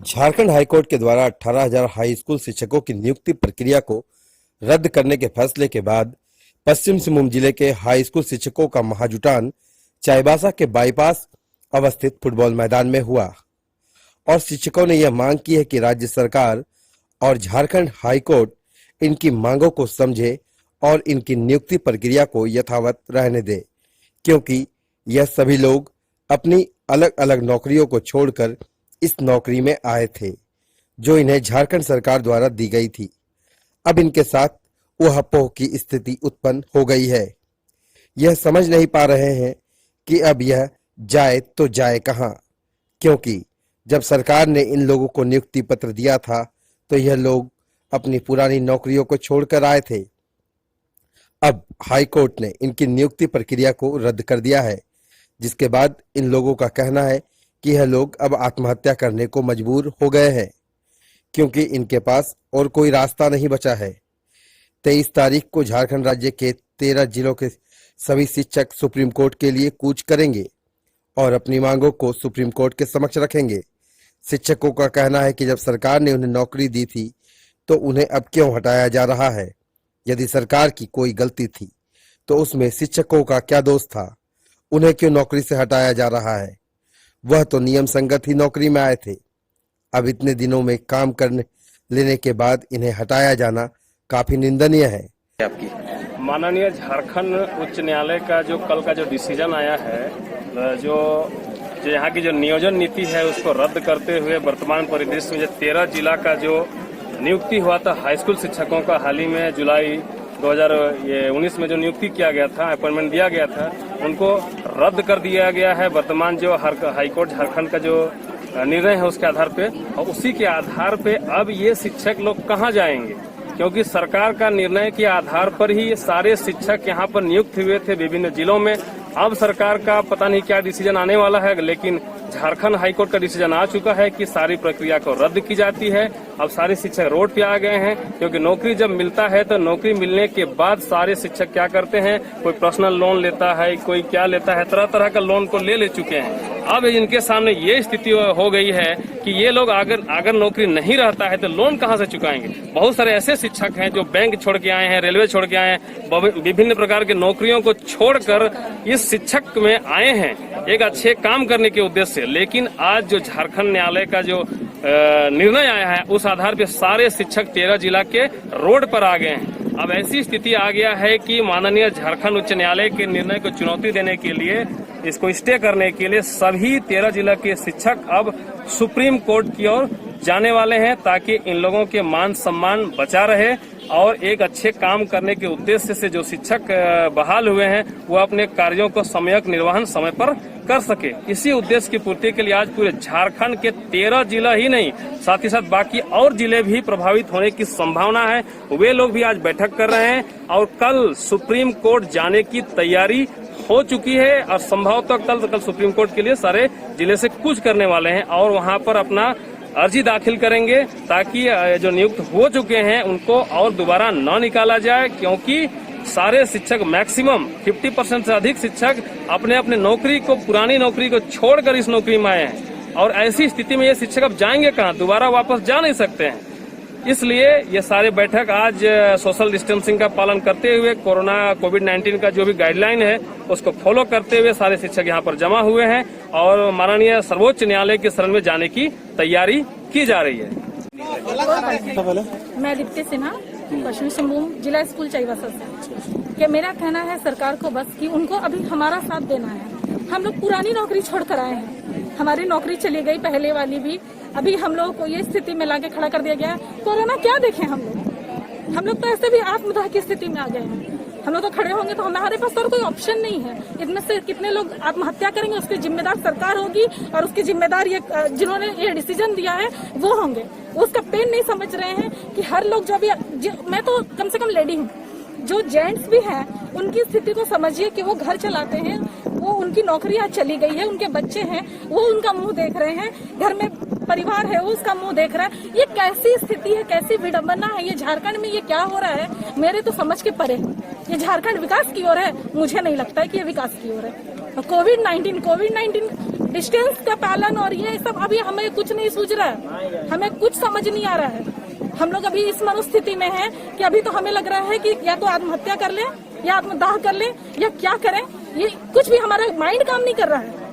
Jharkhand high court के द्वारा 18,000 high school शिक्षकों की नियुक्ति प्रक्रिया को रद्द करने के फैसले के बाद पश्चिम सिंहभूम जिले के हाई स्कूल शिक्षकों का महाजुटान चाईबासा के बाईपास अवस्थित फुटबॉल मैदान में हुआ और शिक्षकों ने यह मांग की है कि राज्य सरकार और झारखंड हाईकोर्ट इनकी मांगों को समझे और इनकी नियुक्ति प्रक्रिया को यथावत रहने दे, क्योंकि यह सभी लोग अपनी अलग अलग नौकरियों को छोड़कर इस नौकरी में आए थे जो इन्हें झारखंड सरकार द्वारा दी गई थी। अब इनके साथ ऊहापोह की स्थिति उत्पन्न हो गई है। यह समझ नहीं पा रहे हैं कि अब यह जाए तो जाए कहां, क्योंकि जब सरकार ने इन लोगों को नियुक्ति पत्र दिया था तो यह लोग अपनी पुरानी नौकरियों को छोड़कर आए थे। अब हाईकोर्ट ने इनकी नियुक्ति प्रक्रिया को रद्द कर दिया है, जिसके बाद इन लोगों का कहना है कि यह लोग अब आत्महत्या करने को मजबूर हो गए हैं, क्योंकि इनके पास और कोई रास्ता नहीं बचा है। 23 तारीख को झारखंड राज्य के 13 जिलों के सभी शिक्षक सुप्रीम कोर्ट के लिए कूच करेंगे और अपनी मांगों को सुप्रीम कोर्ट के समक्ष रखेंगे। शिक्षकों का कहना है कि जब सरकार ने उन्हें नौकरी दी थी तो उन्हें अब क्यों हटाया जा रहा है। यदि सरकार की कोई गलती थी तो उसमें शिक्षकों का क्या दोष था, उन्हें क्यों नौकरी से हटाया जा रहा है। वह तो नियम संगत ही नौकरी में आए थे। अब इतने दिनों में काम करने लेने के बाद इन्हें हटाया जाना काफी निंदनीय है। आपकी माननीय झारखंड उच्च न्यायालय का जो कल का जो डिसीजन आया है, जो यहाँ की जो नियोजन नीति है उसको रद्द करते हुए वर्तमान परिदृश्य में 13 जिला का जो नियुक्ति हुआ था हाई स्कूल शिक्षकों का हाल ही में जुलाई 2019 में जो नियुक्ति किया गया था, अपॉइंटमेंट दिया गया था, उनको रद्द कर दिया गया है। वर्तमान जो हाईकोर्ट झारखंड का जो निर्णय है उसके आधार पे, और उसी के आधार पे अब ये शिक्षक लोग कहाँ जाएंगे, क्योंकि सरकार का निर्णय के आधार पर ही ये सारे शिक्षक यहाँ पर नियुक्त हुए थे विभिन्न जिलों में। अब सरकार का पता नहीं क्या डिसीजन आने वाला है, लेकिन झारखंड हाईकोर्ट का डिसीजन आ चुका है कि सारी प्रक्रिया को रद्द की जाती है। अब सारे शिक्षक रोड पे आ गए हैं, क्योंकि नौकरी जब मिलता है तो नौकरी मिलने के बाद सारे शिक्षक क्या करते हैं, कोई पर्सनल लोन लेता है, कोई क्या लेता है, तरह तरह का लोन को ले चुके हैं। अब इनके सामने ये स्थिति हो गई है कि ये लोग अगर नौकरी नहीं रहता है तो लोन कहाँ से चुकाएंगे। बहुत सारे ऐसे शिक्षक हैं जो बैंक छोड़ के आए हैं, रेलवे छोड़ के आए हैं, विभिन्न प्रकार की नौकरियों को छोड़कर इस शिक्षक में आए हैं एक अच्छे काम करने के उद्देश्य से। लेकिन आज जो झारखंड न्यायालय का जो निर्णय आया है उस आधार पर सारे शिक्षक 13 जिला के रोड पर आ गए हैं। अब ऐसी स्थिति आ गया है कि माननीय झारखंड उच्च न्यायालय के निर्णय को चुनौती देने के लिए, इसको स्टे करने के लिए सभी 13 जिला के शिक्षक अब सुप्रीम कोर्ट की ओर जाने वाले हैं, ताकि इन लोगों के मान सम्मान बचा रहे और एक अच्छे काम करने के उद्देश्य से जो शिक्षक बहाल हुए हैं वो अपने कार्यों को समयक निर्वहन समय पर कर सके। इसी उद्देश्य की पूर्ति के लिए आज पूरे झारखंड के 13 जिला ही नहीं, साथ ही साथ बाकी और जिले भी प्रभावित होने की संभावना है। वे लोग भी आज बैठक कर रहे हैं और कल सुप्रीम कोर्ट जाने की तैयारी हो चुकी है और संभवतः कल सुप्रीम कोर्ट के लिए सारे जिले से कूच करने वाले हैं और वहां पर अपना अर्जी दाखिल करेंगे, ताकि जो नियुक्त हो चुके हैं उनको और दोबारा न निकाला जाए, क्योंकि सारे शिक्षक मैक्सिमम 50% से अधिक शिक्षक अपने अपने नौकरी को, पुरानी नौकरी को छोड़कर इस नौकरी में आए हैं और ऐसी स्थिति में ये शिक्षक अब जाएंगे कहाँ, दोबारा वापस जा नहीं सकते हैं। इसलिए ये सारे बैठक आज सोशल डिस्टेंसिंग का पालन करते हुए, कोविड-19 का जो भी गाइडलाइन है उसको फॉलो करते हुए सारे शिक्षक यहाँ पर जमा हुए हैं और माननीय सर्वोच्च न्यायालय के शरण में जाने की तैयारी की जा रही है। मैं दीप्ति सिन्हा, पश्चिम सिंहभूम जिला स्कूल चाईबासा से। कि मेरा कहना है सरकार को बस कि उनको अभी हमारा साथ देना है। हम लोग पुरानी नौकरी छोड़कर आए हैं, हमारी नौकरी चली गई पहले वाली भी, अभी हम लोगों को ये स्थिति में लाके खड़ा कर दिया गया है। कोरोना क्या देखें हम लोग तो ऐसे भी आत्मदाह की स्थिति में आ गए हैं। हम लोग तो खड़े होंगे तो हमारे पास और कोई ऑप्शन नहीं है। इनमें से कितने लोग आत्महत्या करेंगे उसकी जिम्मेदार सरकार होगी और उसकी जिम्मेदार ये जिन्होंने ये डिसीजन दिया है वो होंगे। उसका पेन नहीं समझ रहे हैं कि हर लोग मैं तो कम से कम लेडी हूँ, जो जेंट्स भी हैं उनकी स्थिति को समझिए कि वो घर चलाते हैं, वो उनकी नौकरी आज चली गई है, उनके बच्चे हैं वो उनका मुंह देख रहे हैं, घर में परिवार है वो उसका मुंह देख रहा है। ये कैसी स्थिति है, कैसी विडंबना है, ये झारखंड में ये क्या हो रहा है, मेरे तो समझ के परे है। ये झारखंड विकास की ओर है? मुझे नहीं लगता है कि ये विकास की ओर है। कोविड-19 डिस्टेंस का पालन और ये सब अभी हमें कुछ नहीं सूझ रहा है, हमें कुछ समझ नहीं आ रहा है। हम लोग अभी इस मनोस्थिति में हैं कि अभी तो हमें लग रहा है कि या तो आत्महत्या कर ले या आत्मदाह कर ले या क्या करें, ये कुछ भी हमारा माइंड काम नहीं कर रहा है।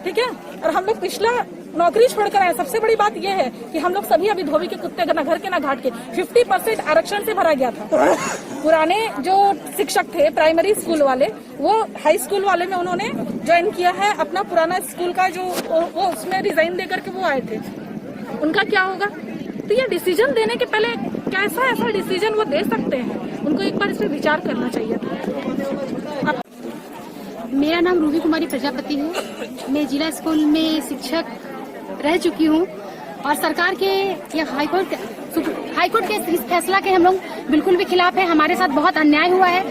ठीक है, और हम लोग पिछला नौकरी छोड़कर आए। सबसे बड़ी बात यह है कि हम लोग सभी अभी धोबी के कुत्ते ना घर के ना घाट के 50% आरक्षण से भरा गया था। पुराने जो शिक्षक थे प्राइमरी स्कूल वाले, वो हाई स्कूल वाले में उन्होंने ज्वाइन किया है। अपना पुराना स्कूल का जो वो उसमें रिजाइन देकर के वो आए थे, उनका क्या होगा? तो ये डिसीजन देने के पहले कैसा ऐसा डिसीजन वो दे सकते हैं, उनको एक बार इस पर विचार करना चाहिए था। मेरा नाम रूबी कुमारी प्रजापति है। मैं जिला स्कूल में शिक्षक रह चुकी हूँ और सरकार के ये हाईकोर्ट के इस फैसला के हम लोग बिल्कुल भी खिलाफ है। हमारे साथ बहुत अन्याय हुआ है।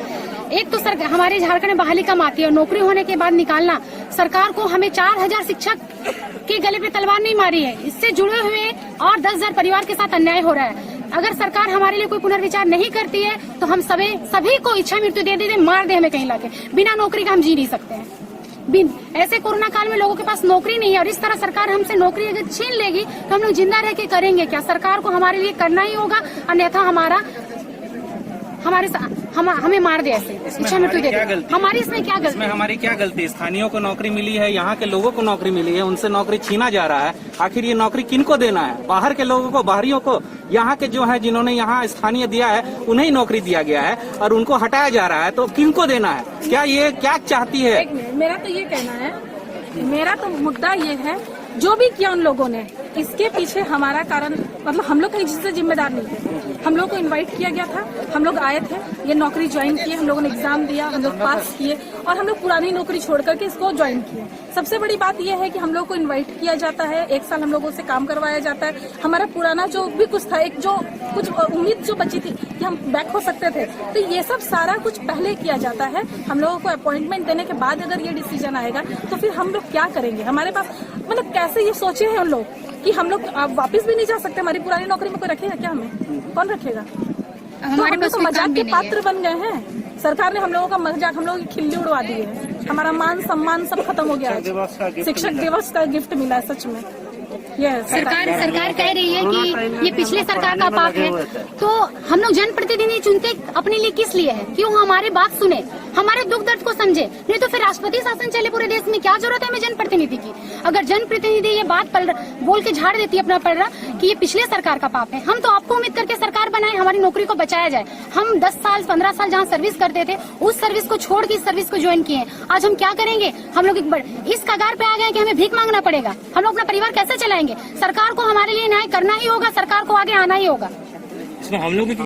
एक तो हमारे झारखंड में बहाली कम आती है और नौकरी होने के बाद निकालना। सरकार को हमें 4000 शिक्षक के गले पे तलवार नहीं मारी है, इससे जुड़े हुए और 10,000 परिवार के साथ अन्याय हो रहा है। अगर सरकार हमारे लिए कोई पुनर्विचार नहीं करती है तो हम सभी को इच्छा मृत्यु दे दे, मार दे हमें कहीं लाके। बिना नौकरी का हम जी नहीं सकते हैं। ऐसे कोरोना काल में लोगों के पास नौकरी नहीं है और इस तरह सरकार हमसे नौकरी अगर छीन लेगी तो हम लोग जिंदा रह के करेंगे क्या? सरकार को हमारे लिए करना ही होगा, अन्यथा हमें मार दे, ऐसे इच्छा मृत्यु दे दे। हमारी इसमें क्या गलती? इसमें हमारी क्या गलती? स्थानीयों को नौकरी मिली है, यहाँ के लोगों को नौकरी मिली है, उनसे नौकरी छीना जा रहा है। आखिर ये नौकरी किनको देना है? बाहर के लोगों को, बाहरियों को? यहाँ के जो है जिन्होंने यहाँ स्थानीय दिया है उन्हें नौकरी दिया गया है और उनको हटाया जा रहा है, तो किनको देना है? क्या ये क्या चाहती है? मेरा तो ये कहना है, मेरा तो मुद्दा ये है, जो भी किया उन लोगों ने, इसके पीछे हमारा कारण मतलब हम लोग कहीं जिससे जिम्मेदार नहीं थे। हम लोग को इनवाइट किया गया था, हम लोग आए थे, ये नौकरी ज्वाइन किए, हम लोगों ने एग्जाम दिया, हम लोग पास किए और हम लोग पुरानी नौकरी छोड़ करके इसको ज्वाइन किए। सबसे बड़ी बात यह है कि हम लोग को इनवाइट किया जाता है, 1 साल हम लोगों से काम करवाया जाता है। हमारा पुराना जो भी कुछ था, एक जो कुछ उम्मीद जो बची थी कि हम बैक हो सकते थे, तो ये सब सारा कुछ पहले किया जाता है। हम लोगों को अपॉइंटमेंट देने के बाद अगर ये डिसीजन आएगा तो फिर हम लोग क्या करेंगे? हमारे पास मतलब कैसे ये सोचे हैं उन लोग कि हम लोग वापस भी नहीं जा सकते, हमारी पुरानी नौकरी में कोई रखेगा क्या? हमें कौन रखेगा? हमारे पास तो मजाक के पात्र बन गए हैं। सरकार ने हम लोगों का मजाक, हम लोगों की खिल्ली उड़वा दी है। हमारा मान सम्मान सब खत्म हो गया है। शिक्षक दिवस का गिफ्ट मिला है सच में। सरकार कह रही है कि ये पिछले सरकार का पाप है, तो हम लोग जनप्रतिनिधि चुनते अपने लिए किस लिए है? क्यों हमारी बात सुने, हमारे दुख दर्द को समझे, नहीं तो फिर राष्ट्रपति शासन चले पूरे देश में। क्या जरूरत है हमें जनप्रतिनिधि की? अगर जनप्रतिनिधि ये बात बोल के झाड़ देती है अपना पलड़ा कि ये पिछले सरकार का पाप है, हम तो आपको उम्मीद करके सरकार बनाए, हमारी नौकरी को बचाया जाए। हम 10 साल 15 साल जहाँ सर्विस करते थे, उस सर्विस को छोड़ के इस सर्विस को ज्वाइन किए। आज हम क्या करेंगे? हम लोग इस कगार पे आ गए कि हमें भीख मांगना पड़ेगा। हम लोग अपना परिवार कैसे चलाएंगे? सरकार को हमारे लिए न्याय करना ही होगा, सरकार को आगे आना ही होगा। हम लोग